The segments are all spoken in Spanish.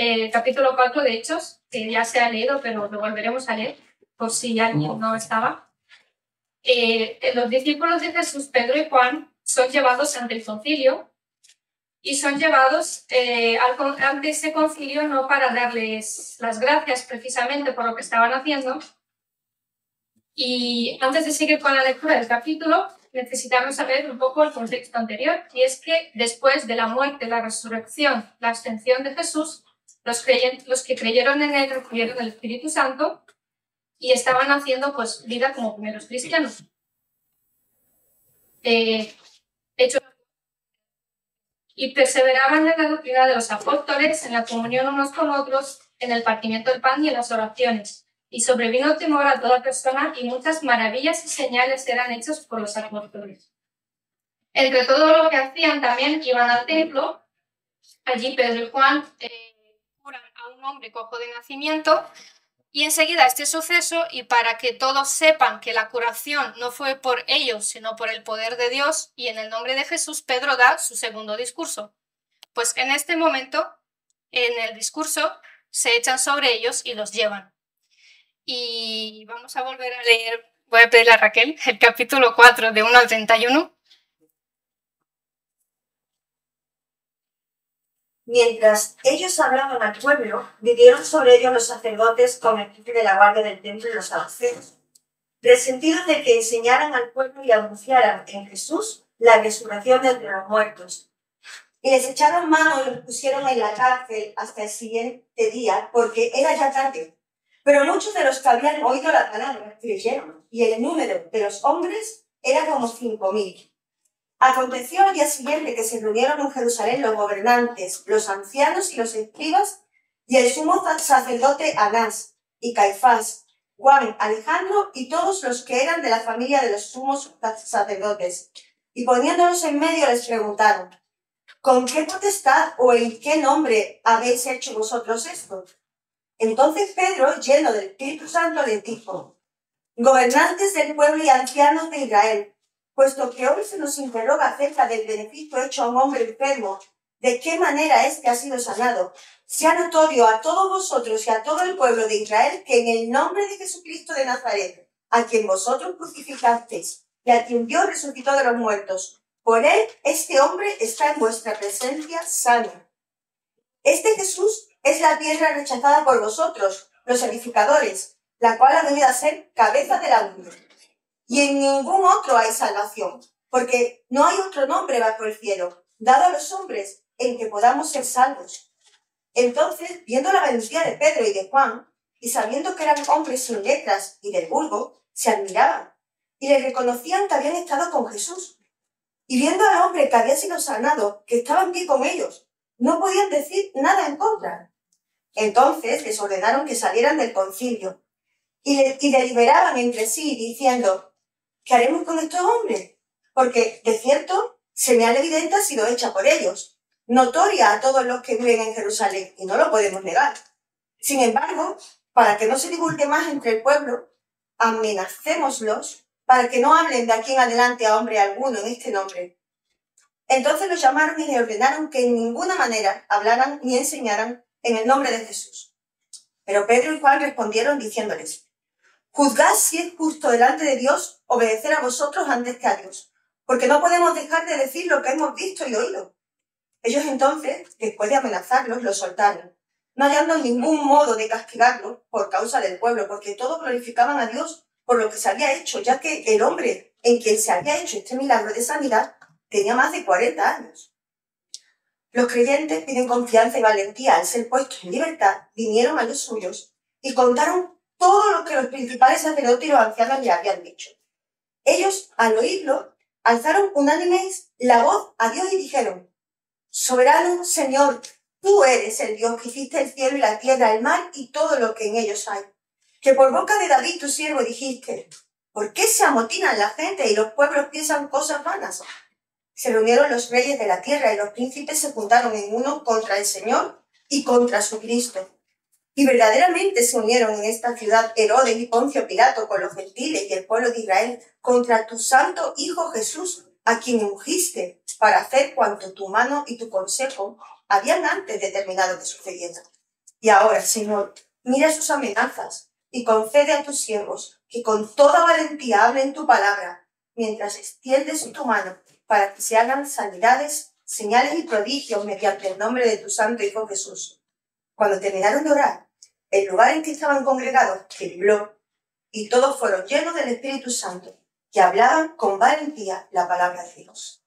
el capítulo 4 de Hechos, que ya se ha leído, pero lo volveremos a leer, por si alguien no estaba. Los discípulos de Jesús, Pedro y Juan, son llevados ante el concilio y son llevados ante ese concilio no para darles las gracias precisamente por lo que estaban haciendo. Y antes de seguir con la lectura del capítulo, necesitamos saber un poco el contexto anterior, y es que después de la muerte, la resurrección, la ascensión de Jesús, los que creyeron en él recibieron el Espíritu Santo y estaban haciendo pues vida como primeros cristianos. Hecho, y perseveraban en la doctrina de los apóstoles, en la comunión unos con otros, en el partimiento del pan y en las oraciones. Y sobrevino temor a toda persona, y muchas maravillas y señales eran hechas por los apóstoles. Entre todo lo que hacían, también iban al templo. Allí Pedro y Juan curan a un hombre cojo de nacimiento, y enseguida este suceso, y para que todos sepan que la curación no fue por ellos, sino por el poder de Dios, y en el nombre de Jesús, Pedro da su segundo discurso. Pues en este momento, en el discurso, se echan sobre ellos y los llevan. Y vamos a volver a leer, voy a pedirle a Raquel, el capítulo 4, de 1 al 31. Mientras ellos hablaban al pueblo, vinieron sobre ellos los sacerdotes con el jefe de la guardia del templo y los saduceos, resentidos de que enseñaran al pueblo y anunciaran en Jesús la resurrección de entre los muertos. Y les echaron mano y los pusieron en la cárcel hasta el siguiente día, porque era ya tarde. Pero muchos de los que habían oído la palabra creyeron, y el número de los hombres era como 5.000. Aconteció al día siguiente que se reunieron en Jerusalén los gobernantes, los ancianos y los escribas, y el sumo sacerdote Anás, y Caifás, Juan, Alejandro y todos los que eran de la familia de los sumos sacerdotes. Y poniéndolos en medio les preguntaron: ¿con qué potestad o en qué nombre habéis hecho vosotros esto? Entonces Pedro, lleno del Espíritu Santo, les dijo: gobernantes del pueblo y ancianos de Israel, puesto que hoy se nos interroga acerca del beneficio hecho a un hombre enfermo, de qué manera éste ha sido sanado, sea notorio a todos vosotros y a todo el pueblo de Israel que en el nombre de Jesucristo de Nazaret, a quien vosotros crucificasteis y a quien Dios resucitó de los muertos, por él este hombre está en vuestra presencia sano. Este Jesús es la piedra rechazada por vosotros, los edificadores, la cual ha venido a ser cabeza del ángulo. Y en ningún otro hay salvación, porque no hay otro nombre bajo el cielo, dado a los hombres, en que podamos ser salvos. Entonces, viendo la valentía de Pedro y de Juan, y sabiendo que eran hombres sin letras y del vulgo, se admiraban, y les reconocían que habían estado con Jesús. Y viendo al hombre que había sido sanado, que estaba en pie con ellos, no podían decir nada en contra. Entonces les ordenaron que salieran del concilio, y deliberaban entre sí, diciendo: ¿qué haremos con estos hombres? Porque, de cierto, señal evidente ha sido hecha por ellos, notoria a todos los que viven en Jerusalén, y no lo podemos negar. Sin embargo, para que no se divulgue más entre el pueblo, amenacémoslos para que no hablen de aquí en adelante a hombre alguno en este nombre. Entonces los llamaron y les ordenaron que en ninguna manera hablaran ni enseñaran en el nombre de Jesús. Pero Pedro y Juan respondieron diciéndoles: juzgad si es justo delante de Dios obedecer a vosotros antes que a Dios, porque no podemos dejar de decir lo que hemos visto y oído. Ellos entonces, después de amenazarlos, los soltaron, no hallando ningún modo de castigarlos por causa del pueblo, porque todos glorificaban a Dios por lo que se había hecho, ya que el hombre en quien se había hecho este milagro de sanidad tenía más de 40 años. Los creyentes piden confianza y valentía al ser puestos en libertad, vinieron a los suyos y contaron todo lo que los principales sacerdotes y los ancianos le habían dicho. Ellos, al oírlo, alzaron unánimes la voz a Dios y dijeron: soberano Señor, tú eres el Dios que hiciste el cielo y la tierra, el mar y todo lo que en ellos hay. Que por boca de David tu siervo dijiste: ¿por qué se amotinan la gente y los pueblos piensan cosas vanas? Se reunieron los reyes de la tierra y los príncipes se juntaron en uno contra el Señor y contra su Cristo. Y verdaderamente se unieron en esta ciudad Herodes y Poncio Pilato con los gentiles y el pueblo de Israel contra tu santo Hijo Jesús, a quien ungiste para hacer cuanto tu mano y tu consejo habían antes determinado que sucediera. Y ahora, Señor, mira sus amenazas y concede a tus siervos que con toda valentía hablen tu palabra, mientras extiendes tu mano para que se hagan sanidades, señales y prodigios mediante el nombre de tu santo Hijo Jesús. Cuando terminaron de orar, el lugar en que estaban congregados tembló y todos fueron llenos del Espíritu Santo y hablaban con valentía la palabra de Dios.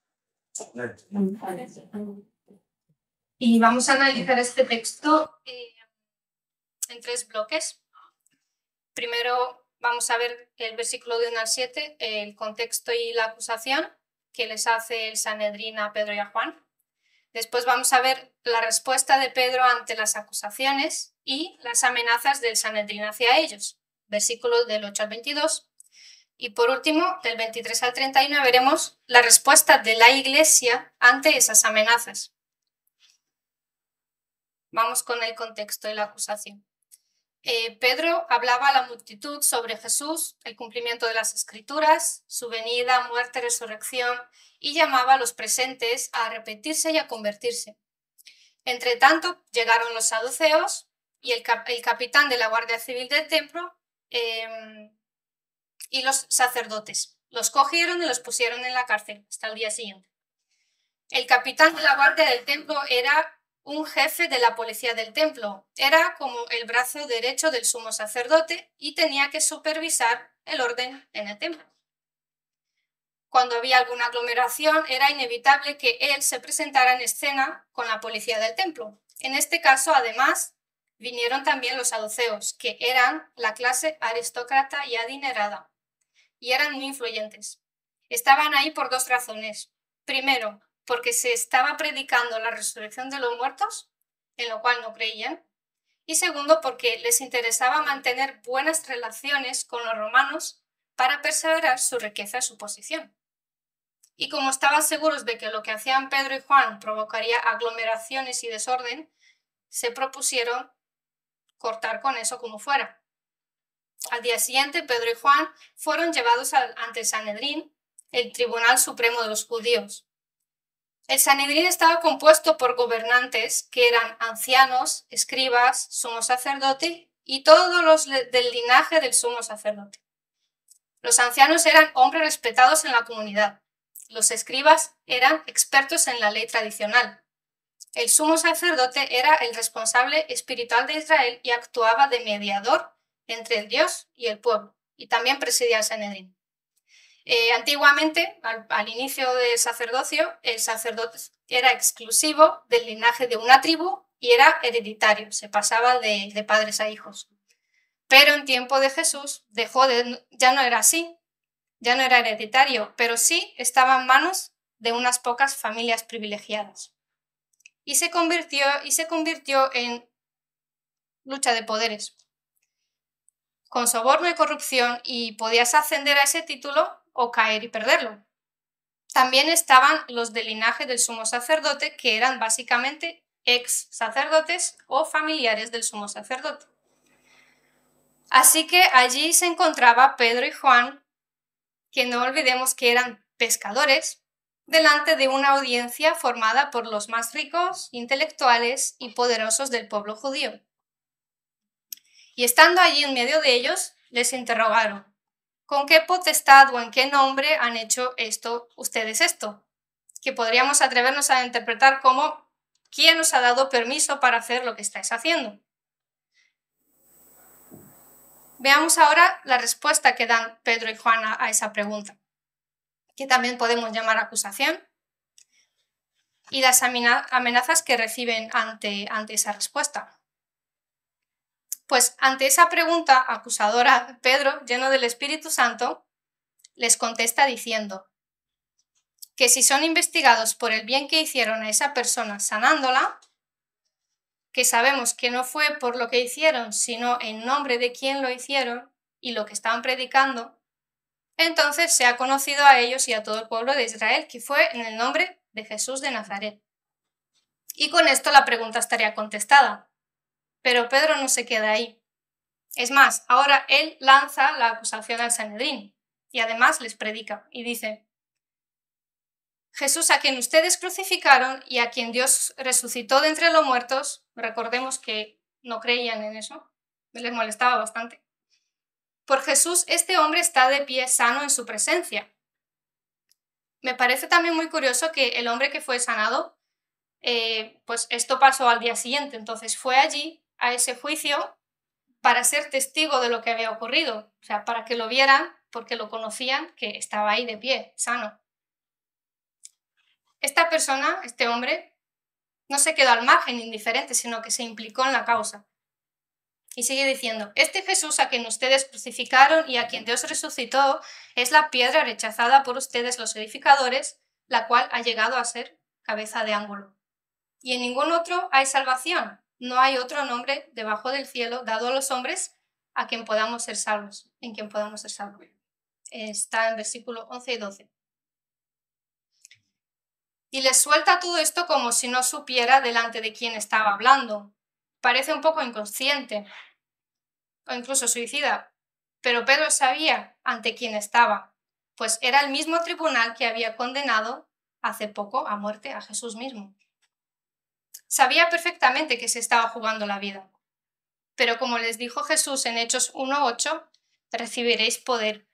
Y vamos a analizar este texto en 3 bloques. Primero vamos a ver el versículo de 1 al 7, el contexto y la acusación que les hace el Sanedrín a Pedro y a Juan. Después vamos a ver la respuesta de Pedro ante las acusaciones y las amenazas del Sanedrín hacia ellos, versículos del 8 al 22. Y por último, del 23 al 31, veremos la respuesta de la Iglesia ante esas amenazas. Vamos con el contexto y la acusación. Pedro hablaba a la multitud sobre Jesús, el cumplimiento de las Escrituras, su venida, muerte, resurrección, y llamaba a los presentes a arrepentirse y a convertirse. Entre tanto, llegaron los saduceos y el capitán de la Guardia Civil del templo y los sacerdotes. Los cogieron y los pusieron en la cárcel hasta el día siguiente. El capitán de la Guardia del templo era un jefe de la policía del templo. Era como el brazo derecho del sumo sacerdote y tenía que supervisar el orden en el templo. Cuando había alguna aglomeración, era inevitable que él se presentara en escena con la policía del templo. En este caso, además, vinieron también los saduceos, que eran la clase aristócrata y adinerada, y eran muy influyentes. Estaban ahí por 2 razones. Primero, porque se estaba predicando la resurrección de los muertos, en lo cual no creían. Y segundo, porque les interesaba mantener buenas relaciones con los romanos para perseverar su riqueza y su posición. Y como estaban seguros de que lo que hacían Pedro y Juan provocaría aglomeraciones y desorden, se propusieron cortar con eso como fuera. Al día siguiente, Pedro y Juan fueron llevados ante el Sanedrín, el Tribunal Supremo de los Judíos. El Sanedrín estaba compuesto por gobernantes que eran ancianos, escribas, sumo sacerdote y todos los del linaje del sumo sacerdote. Los ancianos eran hombres respetados en la comunidad. Los escribas eran expertos en la ley tradicional. El sumo sacerdote era el responsable espiritual de Israel y actuaba de mediador entre el Dios y el pueblo, y también presidía el Sanedrín. Antiguamente, al inicio del sacerdocio, el sacerdote era exclusivo del linaje de una tribu y era hereditario, se pasaba de padres a hijos. Pero en tiempo de Jesús ya no era así, ya no era hereditario, pero sí estaba en manos de unas pocas familias privilegiadas. Y se convirtió en lucha de poderes, con soborno y corrupción, y podías ascender a ese título o caer y perderlo. También estaban los del linaje del sumo sacerdote, que eran básicamente ex sacerdotes o familiares del sumo sacerdote. Así que allí se encontraba Pedro y Juan, que no olvidemos que eran pescadores, delante de una audiencia formada por los más ricos, intelectuales y poderosos del pueblo judío. Y estando allí en medio de ellos, les interrogaron: ¿con qué potestad o en qué nombre han hecho ustedes esto? Que podríamos atrevernos a interpretar como: ¿quién os ha dado permiso para hacer lo que estáis haciendo? Veamos ahora la respuesta que dan Pedro y Juan a esa pregunta, que también podemos llamar acusación, y las amenazas que reciben ante esa respuesta. Pues ante esa pregunta acusadora, Pedro, lleno del Espíritu Santo, les contesta diciendo que si son investigados por el bien que hicieron a esa persona sanándola, que sabemos que no fue por lo que hicieron, sino en nombre de quien lo hicieron y lo que estaban predicando, entonces se ha conocido a ellos y a todo el pueblo de Israel que fue en el nombre de Jesús de Nazaret. Y con esto la pregunta estaría contestada. Pero Pedro no se queda ahí. Es más, ahora él lanza la acusación al Sanedrín y además les predica y dice: Jesús, a quien ustedes crucificaron y a quien Dios resucitó de entre los muertos, recordemos que no creían en eso, les molestaba bastante. Por Jesús, este hombre está de pie sano en su presencia. Me parece también muy curioso que el hombre que fue sanado, pues esto pasó al día siguiente, entonces fue allí a ese juicio para ser testigo de lo que había ocurrido, o sea, para que lo vieran, porque lo conocían, que estaba ahí de pie, sano. Esta persona, este hombre, no se quedó al margen indiferente, sino que se implicó en la causa. Y sigue diciendo, este Jesús a quien ustedes crucificaron y a quien Dios resucitó es la piedra rechazada por ustedes los edificadores, la cual ha llegado a ser cabeza de ángulo. Y en ningún otro hay salvación. No hay otro nombre debajo del cielo dado a los hombres a quien podamos ser salvos, en quien podamos ser salvos. Está en versículos 11 y 12. Y les suelta todo esto como si no supiera delante de quién estaba hablando. Parece un poco inconsciente o incluso suicida, pero Pedro sabía ante quién estaba, pues era el mismo tribunal que había condenado hace poco a muerte a Jesús mismo. Sabía perfectamente que se estaba jugando la vida, pero como les dijo Jesús en Hechos 1:8, recibiréis poder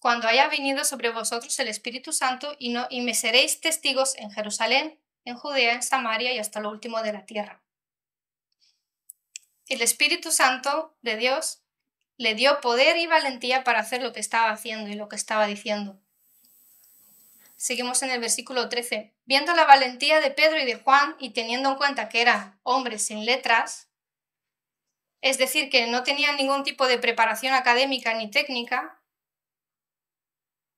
cuando haya venido sobre vosotros el Espíritu Santo y me seréis testigos en Jerusalén, en Judea, en Samaria y hasta lo último de la tierra. El Espíritu Santo de Dios le dio poder y valentía para hacer lo que estaba haciendo y lo que estaba diciendo. Seguimos en el versículo 13. Viendo la valentía de Pedro y de Juan y teniendo en cuenta que eran hombres sin letras, es decir, que no tenían ningún tipo de preparación académica ni técnica,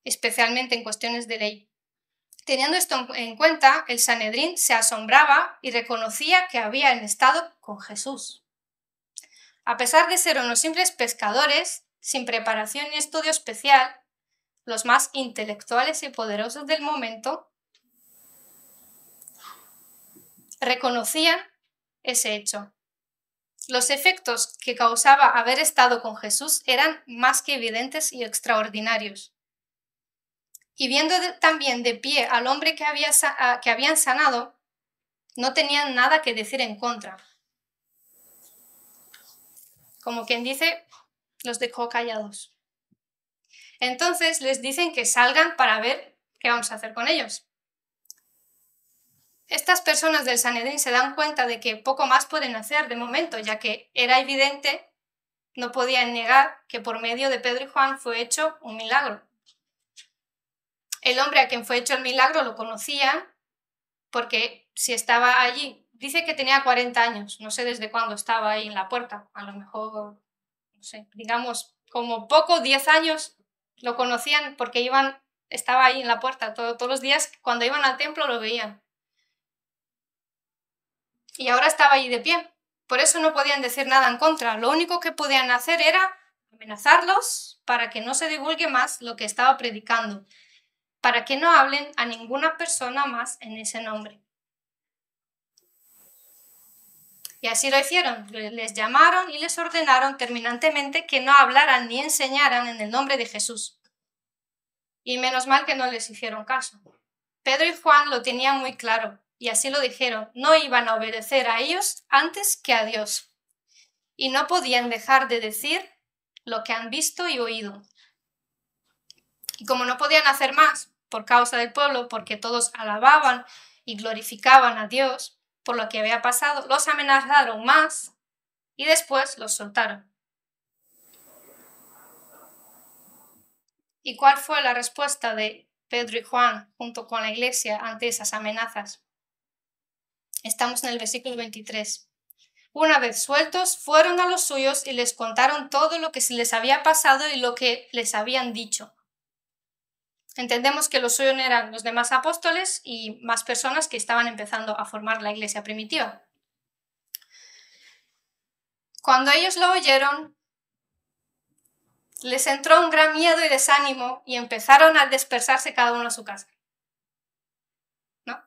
especialmente en cuestiones de ley. Teniendo esto en cuenta, el Sanedrín se asombraba y reconocía que habían estado con Jesús. A pesar de ser unos simples pescadores, sin preparación ni estudio especial, los más intelectuales y poderosos del momento reconocían ese hecho. Los efectos que causaba haber estado con Jesús eran más que evidentes y extraordinarios. Y viendo también de pie al hombre que habían sanado, no tenían nada que decir en contra. Como quien dice, los dejó callados. Entonces les dicen que salgan para ver qué vamos a hacer con ellos. Estas personas del Sanedrín se dan cuenta de que poco más pueden hacer de momento, ya que era evidente, no podían negar que por medio de Pedro y Juan fue hecho un milagro. El hombre a quien fue hecho el milagro lo conocía porque si estaba allí, dice que tenía 40 años, no sé desde cuándo estaba ahí en la puerta, a lo mejor, no sé, digamos, como poco, 10 años, lo conocían porque estaba ahí en la puerta todos los días, cuando iban al templo lo veían. Y ahora estaba allí de pie, por eso no podían decir nada en contra, lo único que podían hacer era amenazarlos para que no se divulgue más lo que estaba predicando, para que no hablen a ninguna persona más en ese nombre. Y así lo hicieron, les llamaron y les ordenaron terminantemente que no hablaran ni enseñaran en el nombre de Jesús. Y menos mal que no les hicieron caso. Pedro y Juan lo tenían muy claro, y así lo dijeron, no iban a obedecer a ellos antes que a Dios. Y no podían dejar de decir lo que han visto y oído. Y como no podían hacer más por causa del pueblo, porque todos alababan y glorificaban a Dios por lo que había pasado, los amenazaron más y después los soltaron. ¿Y cuál fue la respuesta de Pedro y Juan junto con la iglesia ante esas amenazas? Estamos en el versículo 23. Una vez sueltos, fueron a los suyos y les contaron todo lo que se les había pasado y lo que les habían dicho. Entendemos que los suyos eran los demás apóstoles y más personas que estaban empezando a formar la iglesia primitiva. Cuando ellos lo oyeron, les entró un gran miedo y desánimo y empezaron a dispersarse cada uno a su casa. ¿No?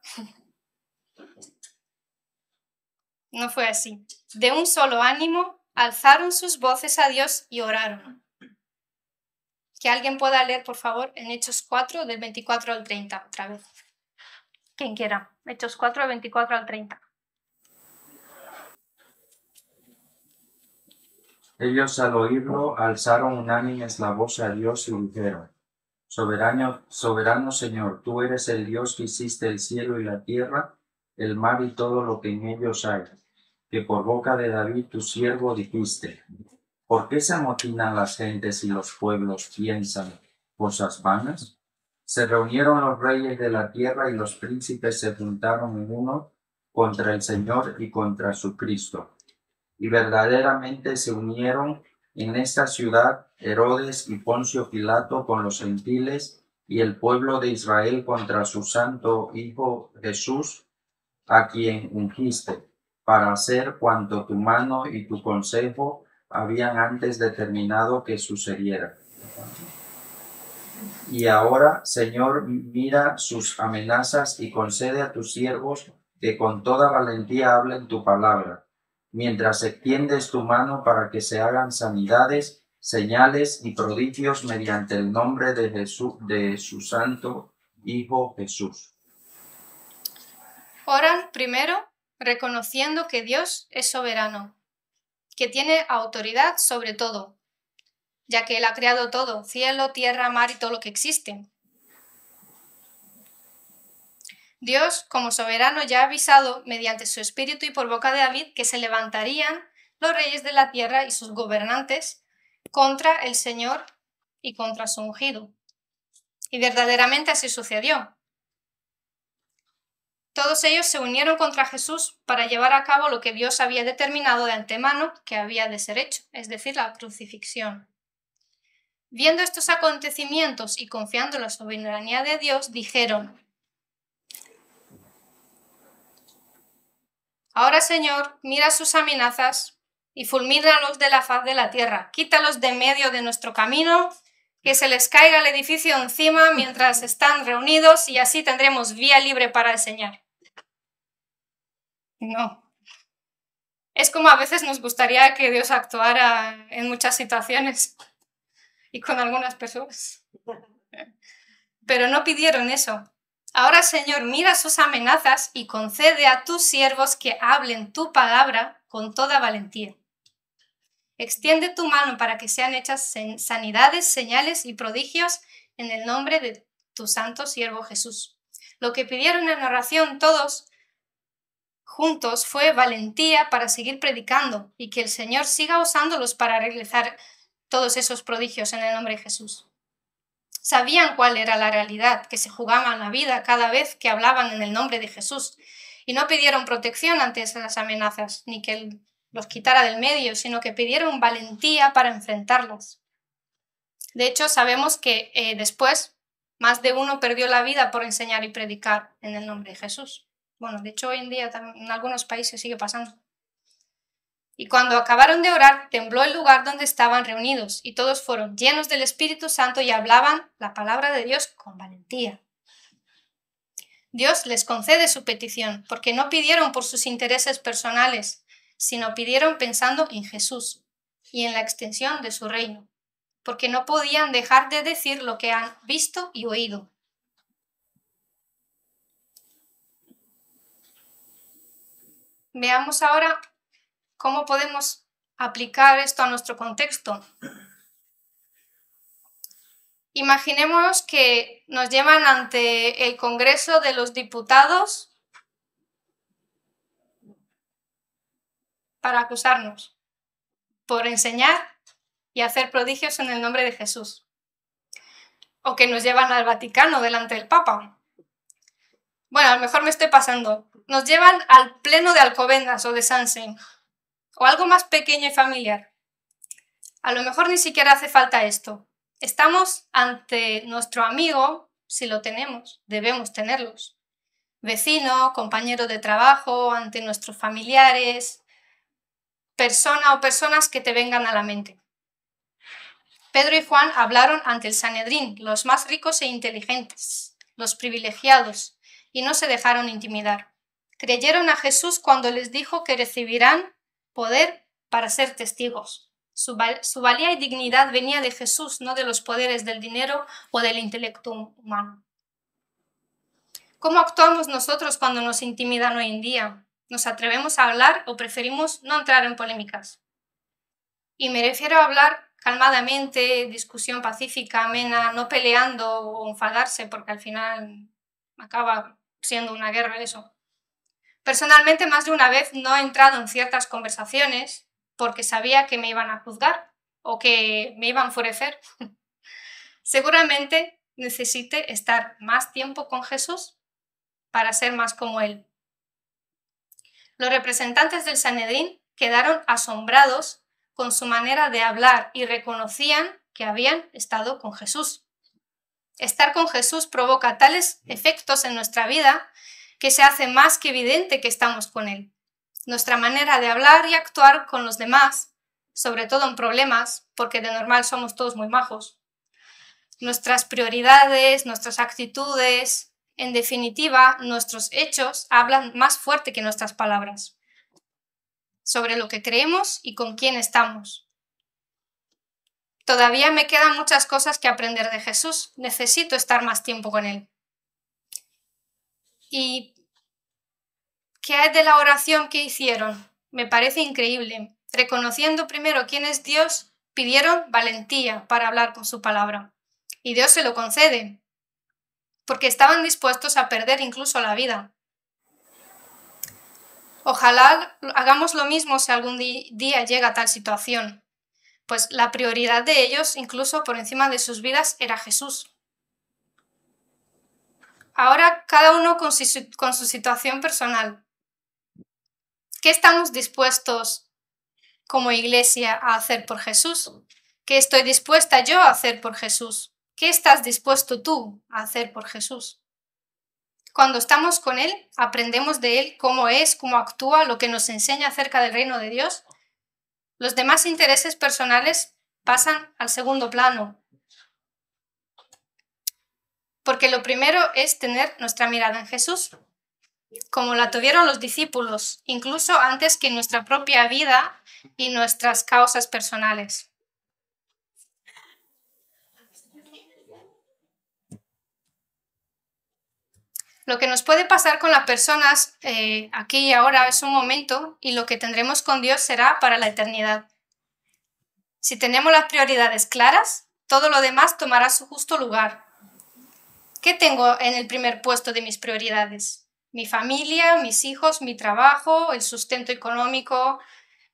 No fue así. De un solo ánimo, alzaron sus voces a Dios y oraron. Que alguien pueda leer, por favor, en Hechos 4, del 24 al 30, otra vez. Quien quiera. Hechos 4, del 24 al 30. Ellos al oírlo alzaron unánimes la voz a Dios y dijeron: Soberano Señor, tú eres el Dios que hiciste el cielo y la tierra, el mar y todo lo que en ellos hay, que por boca de David tu siervo dijiste: ¿Por qué se amotinan las gentes y los pueblos piensan cosas vanas? Se reunieron los reyes de la tierra y los príncipes se juntaron en uno contra el Señor y contra su Cristo. Y verdaderamente se unieron en esta ciudad Herodes y Poncio Pilato con los gentiles y el pueblo de Israel contra su santo Hijo Jesús, a quien ungiste, para hacer cuanto tu mano y tu consejo habían antes determinado que sucediera. Y ahora, Señor, mira sus amenazas y concede a tus siervos que con toda valentía hablen tu palabra, mientras extiendes tu mano para que se hagan sanidades, señales y prodigios mediante el nombre de Jesús, de su santo Hijo Jesús. Oran primero reconociendo que Dios es soberano, que tiene autoridad sobre todo, ya que Él ha creado todo, cielo, tierra, mar y todo lo que existe. Dios, como soberano, ya ha avisado mediante su espíritu y por boca de David que se levantarían los reyes de la tierra y sus gobernantes contra el Señor y contra su ungido. Y verdaderamente así sucedió. Todos ellos se unieron contra Jesús para llevar a cabo lo que Dios había determinado de antemano que había de ser hecho, es decir, la crucifixión. Viendo estos acontecimientos y confiando en la soberanía de Dios, dijeron: Ahora, Señor, mira sus amenazas y fulmínalos de la faz de la tierra. Quítalos de medio de nuestro camino, que se les caiga el edificio encima mientras están reunidos y así tendremos vía libre para enseñar. No. Es como a veces nos gustaría que Dios actuara en muchas situaciones y con algunas personas. Pero no pidieron eso. Ahora, Señor, mira sus amenazas y concede a tus siervos que hablen tu palabra con toda valentía. Extiende tu mano para que sean hechas sanidades, señales y prodigios en el nombre de tu santo siervo Jesús. Lo que pidieron en oración todos juntos fue valentía para seguir predicando y que el Señor siga usándolos para realizar todos esos prodigios en el nombre de Jesús. Sabían cuál era la realidad, que se jugaban la vida cada vez que hablaban en el nombre de Jesús y no pidieron protección ante esas amenazas, ni que Él los quitara del medio, sino que pidieron valentía para enfrentarlas. De hecho, sabemos que después más de uno perdió la vida por enseñar y predicar en el nombre de Jesús. Bueno, de hecho hoy en día en algunos países sigue pasando. Y cuando acabaron de orar, tembló el lugar donde estaban reunidos, y todos fueron llenos del Espíritu Santo y hablaban la palabra de Dios con valentía. Dios les concede su petición, porque no pidieron por sus intereses personales, sino pidieron pensando en Jesús y en la extensión de su reino, porque no podían dejar de decir lo que han visto y oído. Veamos ahora cómo podemos aplicar esto a nuestro contexto. Imaginemos que nos llevan ante el Congreso de los Diputados para acusarnos por enseñar y hacer prodigios en el nombre de Jesús. O que nos llevan al Vaticano delante del Papa. Bueno, a lo mejor me estoy pasando. Nos llevan al Pleno de Alcobendas o de Sansen. O algo más pequeño y familiar. A lo mejor ni siquiera hace falta esto. Estamos ante nuestro amigo, si lo tenemos, debemos tenerlos. Vecino, compañero de trabajo, ante nuestros familiares, persona o personas que te vengan a la mente. Pedro y Juan hablaron ante el Sanedrín, los más ricos e inteligentes, los privilegiados, y no se dejaron intimidar. Creyeron a Jesús cuando les dijo que recibirán poder para ser testigos. Su valía y dignidad venía de Jesús, no de los poderes del dinero o del intelecto humano. ¿Cómo actuamos nosotros cuando nos intimidan hoy en día? ¿Nos atrevemos a hablar o preferimos no entrar en polémicas? Y me refiero a hablar calmadamente, discusión pacífica, amena, no peleando o enfadarse, porque al final acaba siendo una guerra eso. Personalmente, más de una vez no he entrado en ciertas conversaciones porque sabía que me iban a juzgar o que me iban a enfurecer. Seguramente necesite estar más tiempo con Jesús para ser más como Él. Los representantes del Sanedrín quedaron asombrados con su manera de hablar y reconocían que habían estado con Jesús. Estar con Jesús provoca tales efectos en nuestra vida que se hace más que evidente que estamos con Él. Nuestra manera de hablar y actuar con los demás, sobre todo en problemas, porque de normal somos todos muy majos, nuestras prioridades, nuestras actitudes, en definitiva, nuestros hechos hablan más fuerte que nuestras palabras sobre lo que creemos y con quién estamos. Todavía me quedan muchas cosas que aprender de Jesús. Necesito estar más tiempo con Él. ¿Y qué hay de la oración que hicieron? Me parece increíble. Reconociendo primero quién es Dios, pidieron valentía para hablar con su palabra. Y Dios se lo concede, porque estaban dispuestos a perder incluso la vida. Ojalá hagamos lo mismo si algún día llega a tal situación, pues la prioridad de ellos, incluso por encima de sus vidas, era Jesús. Ahora cada uno con su situación personal. ¿Qué estamos dispuestos como iglesia a hacer por Jesús? ¿Qué estoy dispuesta yo a hacer por Jesús? ¿Qué estás dispuesto tú a hacer por Jesús? Cuando estamos con Él, aprendemos de Él cómo es, cómo actúa, lo que nos enseña acerca del reino de Dios. Los demás intereses personales pasan al segundo plano, porque lo primero es tener nuestra mirada en Jesús, como la tuvieron los discípulos, incluso antes que nuestra propia vida y nuestras causas personales. Lo que nos puede pasar con las personas aquí y ahora es un momento, y lo que tendremos con Dios será para la eternidad. Si tenemos las prioridades claras, todo lo demás tomará su justo lugar. ¿Qué tengo en el primer puesto de mis prioridades? Mi familia, mis hijos, mi trabajo, el sustento económico,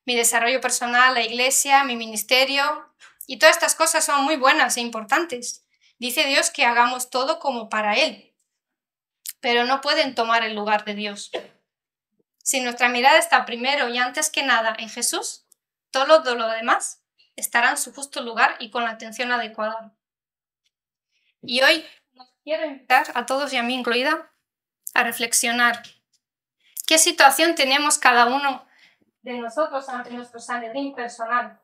mi desarrollo personal, la iglesia, mi ministerio. Y todas estas cosas son muy buenas e importantes. Dice Dios que hagamos todo como para Él, pero no pueden tomar el lugar de Dios. Si nuestra mirada está primero y antes que nada en Jesús, todo lo demás estará en su justo lugar y con la atención adecuada. Y hoy quiero invitar a todos y a mí incluida a reflexionar. ¿Qué situación tenemos cada uno de nosotros ante nuestro Sanedrín personal?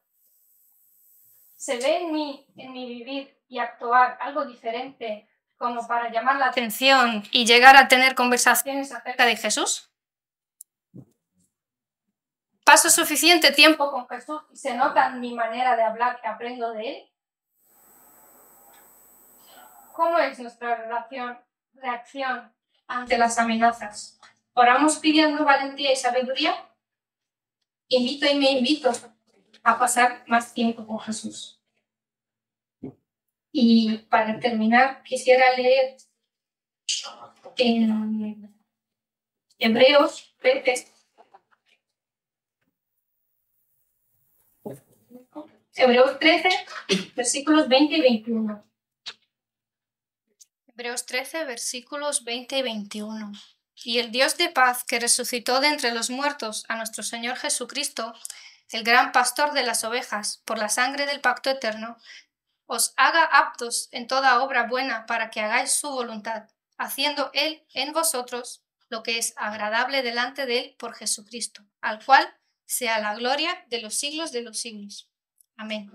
¿Se ve en mi vivir y actuar algo diferente como para llamar la atención y llegar a tener conversaciones acerca de Jesús? ¿Paso suficiente tiempo con Jesús y se nota en mi manera de hablar que aprendo de Él? ¿Cómo es nuestra reacción ante las amenazas? ¿Oramos pidiendo valentía y sabiduría? Me invito a pasar más tiempo con Jesús. Y para terminar, quisiera leer en Hebreos 13. Hebreos 13, versículos 20 y 21. Hebreos 13, versículos 20 y 21. Y el Dios de paz, que resucitó de entre los muertos a nuestro Señor Jesucristo, el gran pastor de las ovejas, por la sangre del pacto eterno, os haga aptos en toda obra buena para que hagáis su voluntad, haciendo Él en vosotros lo que es agradable delante de Él por Jesucristo, al cual sea la gloria de los siglos de los siglos. Amén.